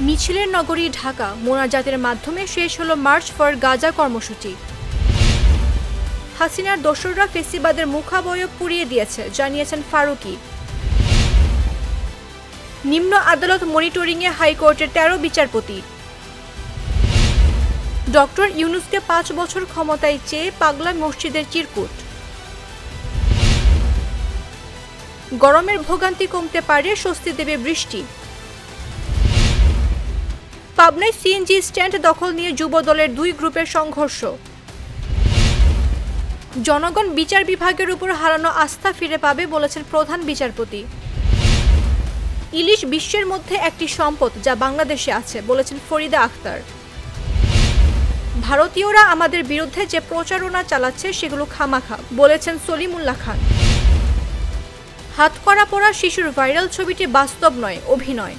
মিছিলের নগরী ঢাকা, মোনাজাতের মাধ্যমে শেষ হলো মার্চ ফর গাজা কর্মসূচি। হাসিনার দোসররা ফেসিবাদের মুখাবয়ব পুড়িয়ে দিয়েছে, জানিয়েছেন ফারুকী। নিম্ন আদালত মনিটরিংয়ে হাইকোর্টের ১৩ বিচারপতি। ডক্টর ইউনূসকে ৫ বছর ক্ষমতায় চেয়ে পাগলা মসজিদের চিরকুট। গরমের ভোগান্তি কমতে পারে, স্বস্তি দেবে বৃষ্টি। পাবনায় সিএনজি স্ট্যান্ড দখল নিয়ে যুবদলের ২ গ্রুপের সংঘর্ষ। জনগণ বিচার বিভাগের উপর হারানো আস্থা ফিরে পাবে বলেছেন প্রধান বিচারপতি। ইলিশ বিশ্বের মধ্যে একটি সম্পদ যা বাংলাদেশে আছে বলেছেন ফরিদা আক্তার। ভারতীয়রা আমাদের বিরুদ্ধে যে প্রচারণা চালাচ্ছে সেগুলো খামাখা বলেছেন সলিমুল্লাহ খান। হাতকড়া পরা শিশুর ভাইরাল ছবিটি বাস্তব নয়, অভিনয়।